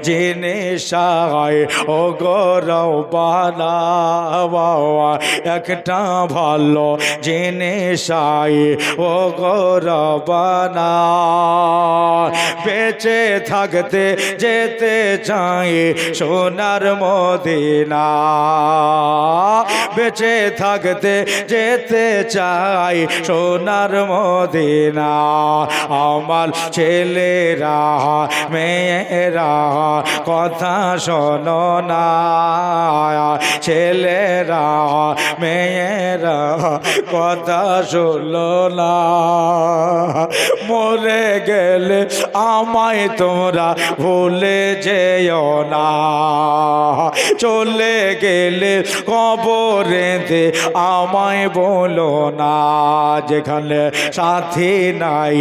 জিনিস ও গৌরবানা বাবা একটা ভালো জিনিস ও গৌরবানা বেঁচে থাকতে যেতে চাই সোনার মদিনা বেঁচে থাকতে যেতে চাই সোনার মদিনা আমার ছেলেরা মেয়েরা কথা শোনো না ছেলেরা মেয়েরা কথা শোনো না মরে গেলে আমায় তোমরা ভুলে যেও না চলে গেলে কবরেতে আমায় বলো না যেখানে সাথী নাই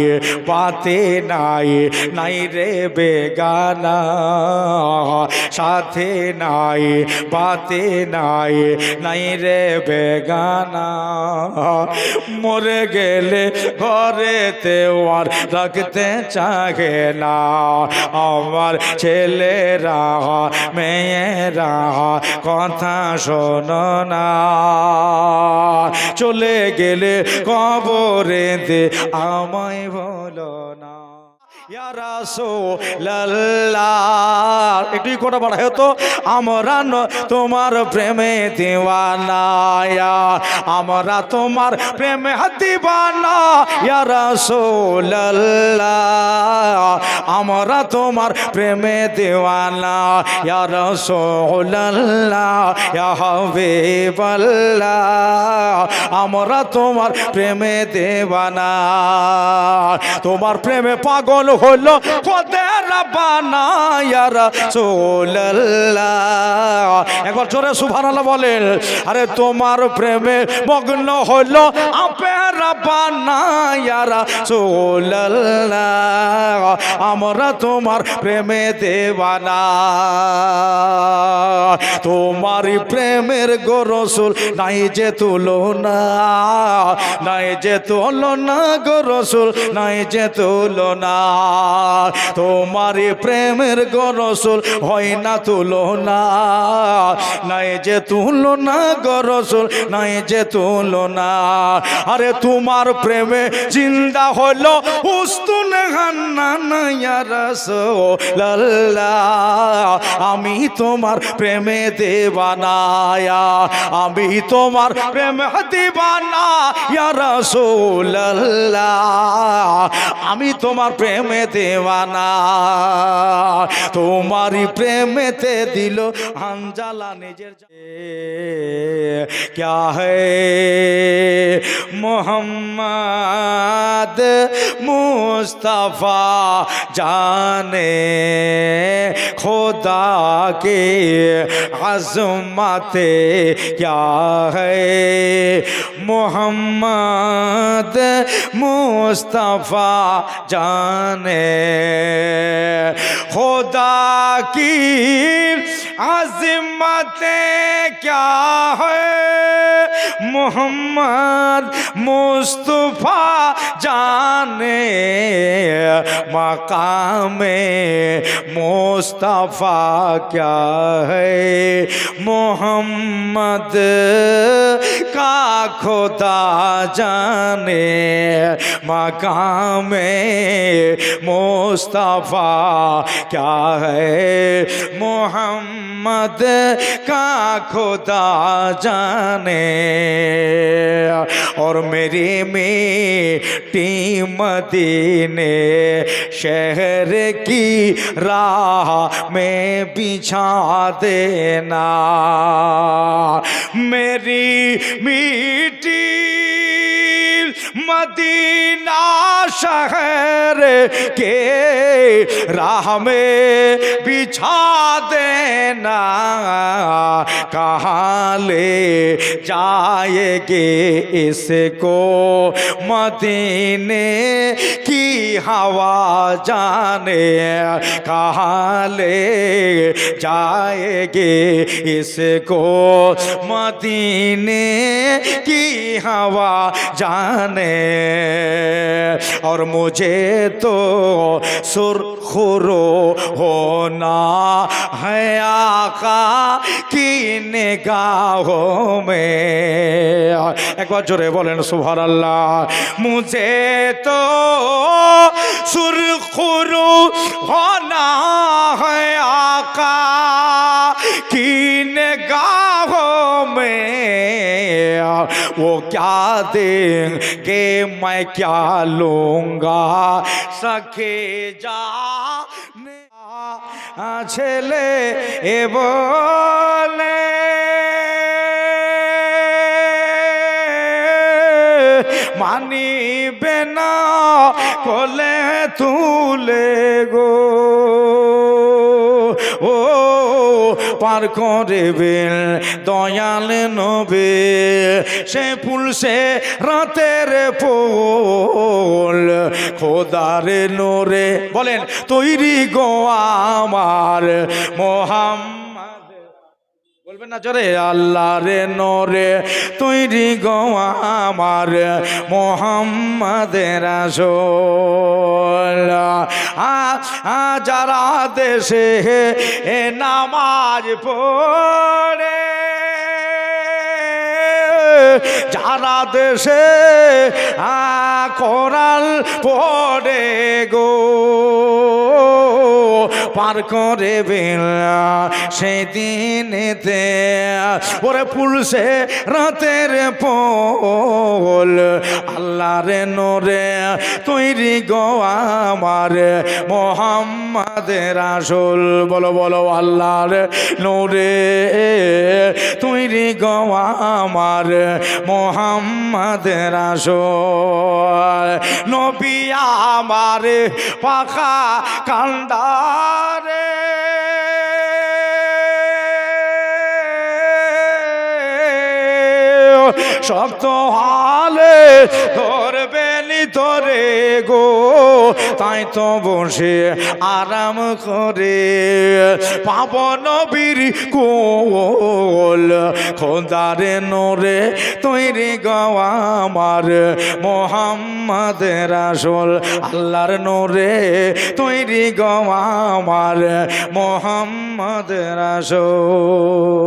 পাতে নাই নাই রে বেগানা সাথে নাই পাতে নাই নাই রে বেগানা মরে গেলে ঘরেতে আর রাখতে চাহে না আমার ছেলেরা মেয়েরা কথা শোনো না চলে গেলে কবরেতে আমায় বলো না ইয়া রাসূলুল্লাহ একটু কথা বলা হতো আমরা তোমার প্রেমে দিওয়ানা আমরা তোমার প্রেমে দিওয়ানা ইয়া রাসূলুল্লাহ আমরা তোমার প্রেমে দিওয়ানা ইয়া রাসূলুল্লাহ ইয়া হাবিবাল্লাহ আমরা তোমার প্রেমে দিওয়ানা তোমার প্রেমে পাগল হলো খোদার রাব্বানা ইয়া রাসূলুল্লাহ একবার জোরে সুবহানাল্লাহ বলেন আরে তোমার প্রেমে মগ্ন হলো আপে রাব্বানা ইয়া রাসূলুল্লাহ আমরা তোমার প্রেমে দেওয়ানা তোমারই প্রেমের গো রাসূল নাই যে তুলনা নাই যে তুলনা গো রাসূল নাই যে তুলনা তোমারই প্রেমের গো রাসূল হয় না তুলনা নাই যে তুলনা গো রাসূল নাই যে তুলনা আরে তোমার প্রেমে জিন্দা হলো উস্তুন হান্নান ইয়া রাসূলুল্লাহ আমি তোমার প্রেমে দেওয়ানা আমি তোমার প্রেমে দিওয়ানা ইয়া রাসূলুল্লাহ আমি তোমার প্রেমে দেওয়ানা তোমারই প্রেমেতে দিল হানজালা নিজের क्या है मोहम्मद मुस्तफ़ा जाने खुदा के अज़मत क्या है मोहम्मद मुस्तफ़ा जाने खुदा की अज़मत क्या है मोहम्मद मुस्तफ़ा जाने मकामे मुस्तफ़ा क्या है मोहम्मद का खुदा जाने मकामे मुस्तफ़ा क्या है मोहम्मद का खुदा जाने और मेरी मीठी मदीने शहर की राह में बिछा देना मेरी मीठी मदीना शहर के राह में बिछा देना कहाँ ले जाएगे इसको मदीने की हवा जाने कहाँ ले जाएगे इसको मदीने की हवा जाने और मुझे तो सुर्ख सुरखुरो होना है आका की निगाहों में। एक बार जोरे बोलें सुभान अल्लाह। मुझे तो सुरखुरो होना है आका की निगाहों में। वो क्या देंगे मैं क्या लूंगा सखे जाने ছেলে এ বলে মানিবে না কোলে তুলে গো ও পার করবেন দয়াল নবী সে ফুল সে রাতের পোল খোদার নোরে বলেন তৈরি গো আমার মোহাম্মদ বলবেন না জোরে আল্লাহর নোরে তৈরি গো আমার মোহাম্মদের রাসূল। যারা দেশে এ নামাজ পড়ে যারা দেশে কোরআন পড়ে গো পার করে বেলা সেদিনেতে ওরে পুলসে রাতের পোল আল্লাহর নোরে তৈরি গো আমার মোহাম্মদের রাসূল। বলো বলো আল্লাহর নোরে তৈরি গো আমার মোহাম্মদের রাসূল। নবী আমার পাখা কান্ডারে শক্ত হালে ধরবেনি তোরে গো তাই তো বসে আরাম করে পাবন নবীর কোল খোদার নোরে তৈরি গো আমার মোহাম্মদের রাসূল। আল্লাহর নোরে তৈরি গো আমার মোহাম্মদের রাসূল।